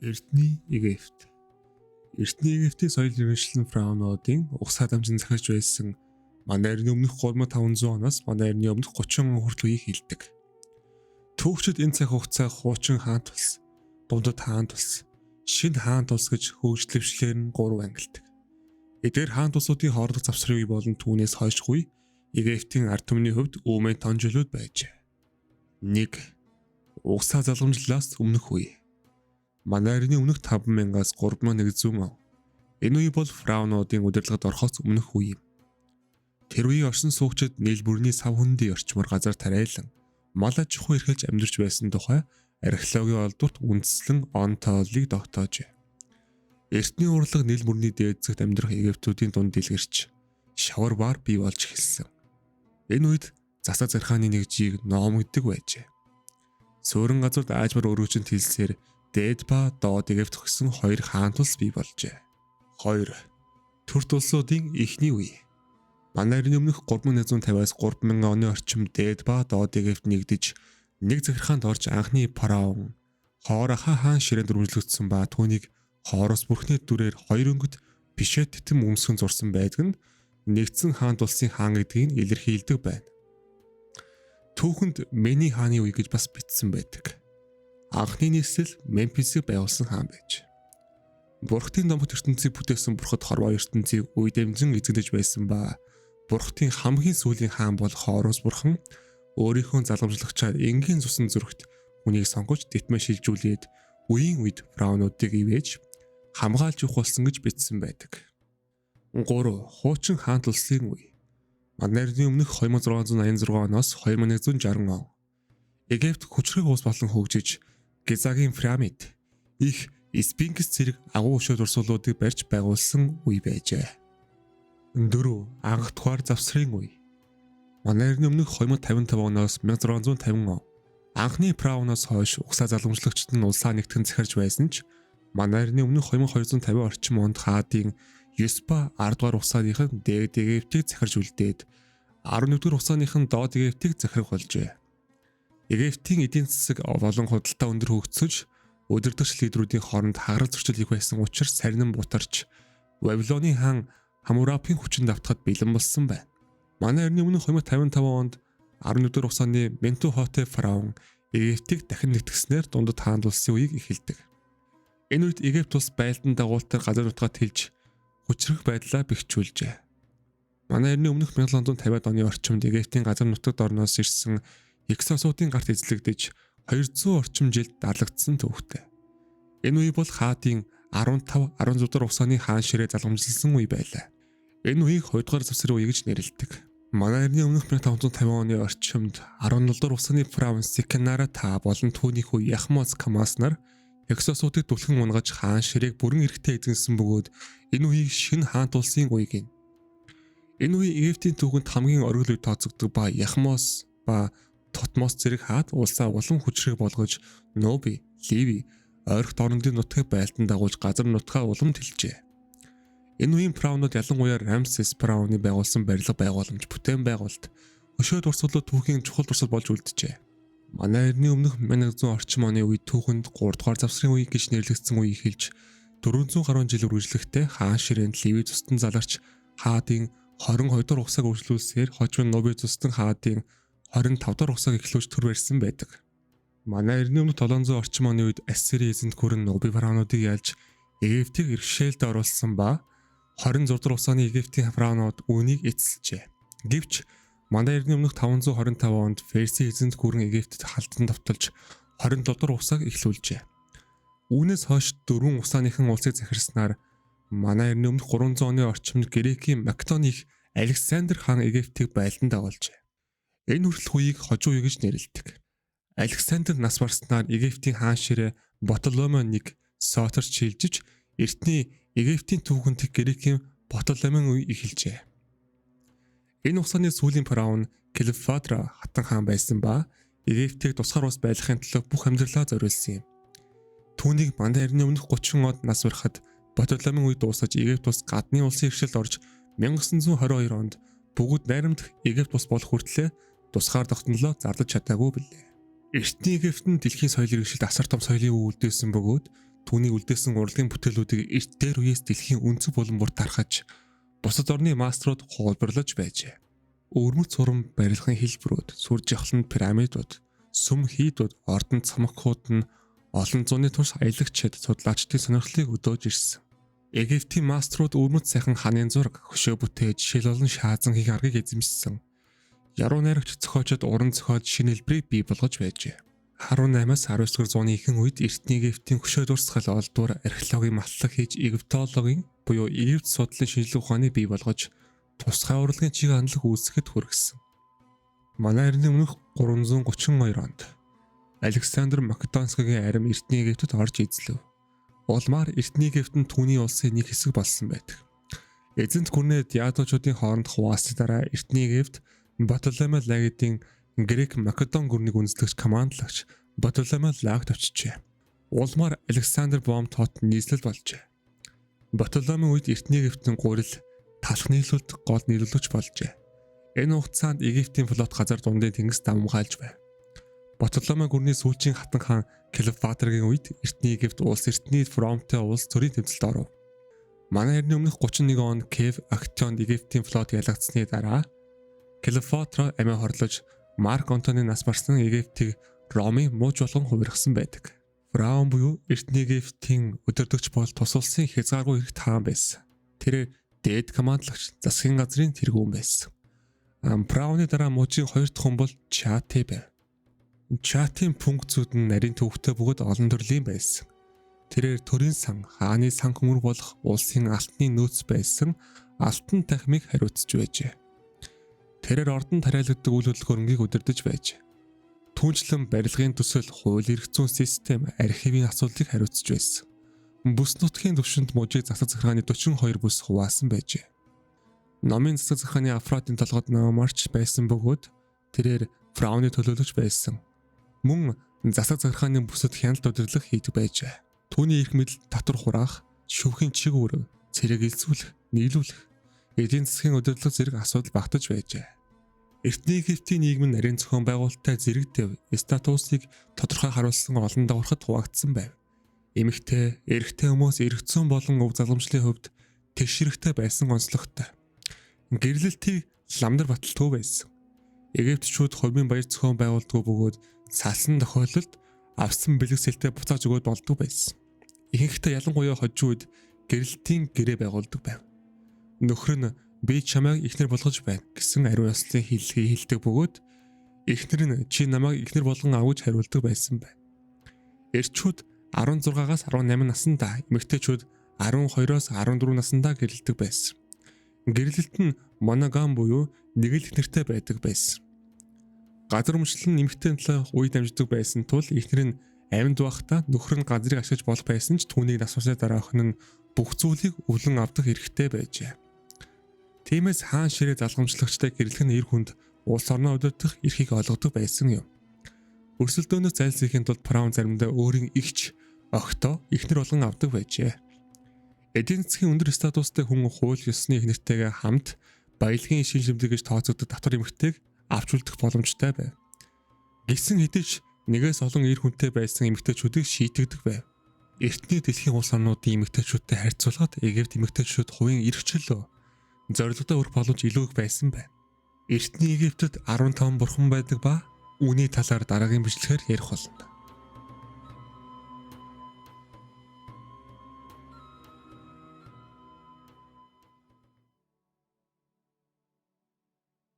Эртний Египт. Эртний Египтийн соёл иргэншил фараонуудын угсаа дамжин захирч байсан манай эртний өмнөх 3500 оноос манай эртний өмнөх 30 он хүртэл үеийг хэлдэг. Түүхчид энэ цаг хугацааг хуучин хаан тулс, дундад хаан тулс, шинэ хаан тулс гэж хөгжлөвчлэр нь 3 ангилдаг. Эдгээр хаан тулсуудын хоорондох завсрын үе болон түүнээс хойшгүй Египтийн ард түмний хувьд үүмэн тонжолууд байжээ. 1. Угсаа залгамжлалаас өмнөх үе. Манай эртний өмнөх 5000-аас 3100 он. Энэ үе бол фараонуудын удирдлагад орохоос өмнөх үе юм. Тэр үеийн оршин суугчид нийл бүрний сав хөндийн орчмоор газар тариалан мал аж ахуй эрхэлж амьдарч байсан тухай археологийн олдурт үндэслэн он тооллыг тогтоожээ. Эртний урлаг нийл бүрний дээд зэгт амьдрах Египтүүдийн дунд дэлгэрч шавар бар бий болж эхэлсэн. Энэ үед засаг зархааны нэгжийг ном гэдэг байжээ. Суурин газарт аажмар өргөжөнд хэлсээр дээд ба доод Египт гэсэн хоёр хаан тулс бий болжээ. 2. Төрт улсуудын эхний үе. Манай эртний өмнөх 3150-аас 3000 оны орчим дээд ба доод Египт нэгдэж нэг захиргаанд орж анхны фараон Хоораха хаан ширээнд дүрмжлэгдсэн ба түүнийг Хоорос бүрхний дүрээр хоёр өнгөт бишэт титэм өмсгөн зурсан байдаг нь нэгдсэн хаан тулсын хаан гэдгийг илэрхийлдэг байна. Түүхэнд Мэни хааны үе гэж бас бичсэн байдаг. Анхны нийслэл Мемфисийг байгуулсан хаан байж. Бурхтын домогт ертөнцийг бүтээсэн бурхад хорвоо ертөнцийг үе дэмжин эзэгдэж байсан ба Бурхтын хамгийн сүүлийн хаан бол Хоорос бурхан өөрийнхөө залгамжлагчаар энгийн цусан зүрхт хүнийг сонгож дитмэ шилжүүлээд үеийн үед фараонуудыг ивэж хамгаалж явах болсон гэж бичсэн байдаг. 3. Хуучин хаан тулсын үе. Манай эртний өмнөх 2686 оноос 2160 он. Египт хүчрэг улс болон хөгжиж Гизагийн пирамид, их Спинкс зэрэг агуу өшөө дурсуулуудыг барьж байгуулсан үе байжээ. 4. Анх тухаар завсрын үе. Манай эртний өмнөх 2055 оноос 1650 он. Анхны фараоноос хойш угсаа залгамжлагчид нь улсаа нэгтгэн захирж байсан ч манай эртний өмнөх 2250 орчим онд хаадын 9 ба 10 дугаар угсааныхан дээд Египтийг захирж үлдээд 11 дугаар угсааныхан доод Египтийг захирах болжээ. Египтийн эдийн засаг болон худалдаа өндөр хөгжсөж удирдагч лидерүүдийн хооронд хагарал зөрчил их байсан учраас сарнин бутарч Вавилоны хаан Хамурапийн хүчинд автахад бэлэн болсон байна. Манай эртний өмнөх 2055 онд 11 дугаар угсааны Ментухотеп фараон Египтийг дахин нэгтгэснээр дундад хаан тулсын үеийг эхэлдэг. Энэ үед Египт улс байлдан дагуултаар газар нутгаа тэлж хүчрэх байдлаа бэхжүүлжээ. Манай эртний өмнөх 1750-ад оны орчимд Египтийн газар нутагт орноос ирсэн Иксосуудын гарт эзлэгдэж 200 орчим жилд дарлагдсан төвхтэй. Энэ үе бол хаадын 15-16 дугаар угсааны хаан ширээ залгамжилсан үе байлаа. Энэ үеийг 2 дугаар завсрын үе гэж нэрлэдэг. Манай эртний өмнөх 1550 оны орчимд 17 дугаар угсааны фараон Секенара-та болон түүнийх үе Яхмоц Камас нар Иксосуудыг түлхэн унгаж хаан ширээг бүрэн эрэхтэй эзэнсэн бөгөөд энэ үеийг шинэ хаан тулсын үе гин. Энэ үе Египтийн түүхэнд хамгийн оргил үе тооцогддог ба Яхмос ба Тотмос зэрэг хаад улсаа улам хүчрэг болгож Нуби, Ливи, ойрхон орнодын нутгийг байлдан дагуулж газар нутгаа улам тэлжээ. Энэ үеийн фараонууд ялангуяа Рамсес фараоны байгуулсан барилга байгууламж, бүтээн байгуулалт, өшөө дурсгалууд түүхийн чухал дурсгал болж үлджээ. Манай эртний өмнөх 1100 орчим оны үед түүхэнд 3 дугаар завсрын үе гэж нэрлэгдсэн үе эхэлж 400 гаруй жил үргэлжлэхдээ хаан ширээнд Ливи цустан заларч хаадын 22 дугаар угсааг үргэлжлүүлсээр хожим Нуби цустан хаадын 25 дугаар угсааг эхлүүлж төр барьсан байдаг. Манай эртний өмнөх 700 орчим оны үед Ассирийн эзэнт гүрэн Нуби фараонуудыг ялж Египтийг иргэшээлд оруулсан ба 26 дугаар угсааны Египтийн фараонууд үүнийг эцэлжээ. Гэвч манай эртний өмнөх 525 онд Ферсийн эзэнт гүрэн Египтэд халдан давталж 27 дугаар угсааг эхлүүлжээ. Үүнээс хойш 4 угсааныхан улсыг захирснаар манай эртний өмнөх 300 оны орчимд Грекийн Македоны их Александр хаан Египтийг байлдан дагуулжээ. Энэ хүртэлх үеийг хожуу үе гэж нэрлэдэг. Александр нас барснаар Египтийн хаан ширээ Ботоломей I Сотор шилжиж эртний Египтийн түүхэнд Грекийн Ботоломей үе эхэлжээ. Энэ угсааны сүүлийн фараон Клеопатра хатан хаан байсан ба Египтийг тусгаар улс байлгахын төлөө бүх амьдралаа зориулсан юм. Түүнийг манай эртний өмнөх 30 онд нас барахад Ботоломей үе дуусаж Египт улс гадны улсын иргэшилд орж 1922 онд бүгд найрамдах Египт улс болох хүртлээр тусгаар тогтнолоо зарлаж чадаагүй билээ. Эртний Египтэнд дэлхийн соёлын иргэшилд асар том соёлын үе үлдээсэн бөгөөд түүний үлдээсэн урлагийн бүтээлүүдийг эрт дээр үеэс дэлхийн өнцөг булан бүрт тархаж бусад орны маструуд хуулбарлаж байжээ. Өвөрмөц уран барилгын хэлбэрүүд, сүр жавхланд пирамидууд, сүм хийдүүд, ордон цамхгууд нь олон зууны турш аялагчид судлаачдын сонирхлыг өдөөж ирсэн. Египтийн маструуд өвөрмөц сайхан ханын зураг, хөшөө бүтээж, шил болон шаазан хийх аргыг эзэмшсэн. Яруу найрагч зохиочид уран зохиод шинэ хэлбэрийг бий болгож байжээ. 18-аас 19-р зууны ихэнх үед эртний Египтийн хөшөө дурсгал олдвор археологийн матлаг хийж египтологийн буюу Египт судлалын шинжилгээ ухааныг бий болгож тусгай урлагийн чиг хандлага үүсгэхэд хүргэсэн. Манай эртний өмнөх 332 онд Александр Македонскигийн арим эртний Египтэд орж эзлэв. Улмаар эртний Египт нь түүний улсын нэг хэсэг болсон байдаг. Эзэнт гүрнээ Диадочдын хооронд хуваасны дараа эртний Египт Батоломей Лагидын Грек Македон гүрнийг үндэслэгч командлагч Батоломей Лагд очжээ. Улмаар Александр Бомтот нийслэл болжээ. Батоломей үед эртний Египтийн гурил талх нийлүүлэлт гол нийлүүлэгч болжээ. Энэ хугацаанд Египтийн флот газар дундын тэнгис давмгаалж байв. Батоломей гүрний сүүлчийн хатан хаан Клеопатрагийн үед эртний Египт улс эртний Фромтой улс төрийн тэмцэлд оров. Манай эртний өмнөх 31 онд Кев Актионд Египтийн флот ялагдсны дараа Клеопатра амиа хорлож Марк Антоны нас барсан Египтийг Ромын мууж болгон хувиргасан байдаг. Фараон буюу эртний Египтийн өдөрдөгч бол тус улсын хязгааргүй эрхт хаан байсан. Тэр дээд командлагч засгийн газрын тэргүүн байсан. Фараоны дараа мужийн хоёр дахь хүн бол Чати байв. Чатийн функцүүд нь нарийн төвхтэй бөгөөд олон төрлийн байсан. Тэрээр төрийн сан, хааны сан хөмөр болох улсын алтны нөөц байсан алтан тахмыг хариуцж байжээ. Тэрээр ордон тариалагддаг үйл хөдөлгөөнгийг удирдах байж. Түүнчлэн барилгын төсөл, хууль эрх зүйн систем, архивын асуудлыг хариуцж байсан. Бүс нутгийн төвшөнд мужийг засаг захиргааны 42 бүс хуваасан байжээ. Номын засаг захиргааны Афродын толгойд намаарч байсан бөгөөд тэрээр фараоны төлөөлөгч байсан. Мөн засаг захиргааны бүсэд хяналт удирдлага хийдэг байжээ. Түүний эрх мэдэл татвар хураах, шүүхийн чиг үүрэг, цэрэг элцүүлэх, нийлүүлэх, эдийн засгийн удирдлага зэрэг асуудал багтаж байжээ. Эртний Египтийн нийгэм нь нарийн зохион байгуулалттай зэрэгдэв, статусыг тодорхой харуулсан олон давхархад хуваагдсан байв. Эмэгтэй, эрэгтэй хүмүүс эрх зүйн болон өв залгамжлалын хувьд тэгш хэрэгтэй байсан онцлогтой. Гэрлэлтийг ламдар баталтгүй байсан. Египтчүүд хувийн баяр зохион байгуулдаг бөгөөд салсан тохиолдолд авсан бэлэг сэлтэй буцааж өгөөд болдог байсан. Ихэнхдээ ялангуяа хожим үед гэрэлтийн гэрээ байгуулдаг байв. Нөхөр нь би чамайг ихнэр болгож байна гэсэн ариун ёслолын хэллэгийг хэлдэг бөгөөд эхнэр нь чи намайг ихнэр болгон авч хариулдаг байсан байна. Эрчүүд 16-аас 18 наснда, эмэгтэйчүүд 12-оос 14 наснда гэрэлдэг байсан. Гэрлэлт нь моногам буюу нэг л эхнэртэй байдаг байсан. Газар өмчлөл нь эмэгтэй талаа үе дамждаг байсан тул эхнэр нь амьд байхдаа нөхөр нь газрыг ашиглаж болох байсан ч түүнийг нас барсны дараа охин нь бүх зүйлийг өвлөн авдах эрхтэй байжээ. Тиймээс хаан ширээ залгамжлагчтай гэрлэх нь эр хүнд улс орноо удирдах эрхийг олгодог байсан юм. Өрсөлдөөнөөс зайлсхийхийн тулд фараон заримдаа өөрийн эгч, охтоо эхнэр болгон авдаг байжээ. Эдийн засгийн өндөр статустай хүн хууль ёсны эхнэртэйгээ хамт баялагын шин шимдэг гэж тооцогддог татвар эмэгтэйг авч үлдэх боломжтой байв. Гэсэн хэдий ч нэгээс олон эр хүнтэй байсан эмэгтэйчүүдийг шийтгдэг байв. Эртний дэлхийн улс орнуудын эмэгтэйчүүдтэй харьцуулахад Египт эмэгтэйчүүд хувийн эрхчлөө зорилготой өрх боломж илүү их байсан байна. Эртний Египтэд 15 бурхан байдаг ба үүний талаар дараагийн бичлэгээр ярих болно.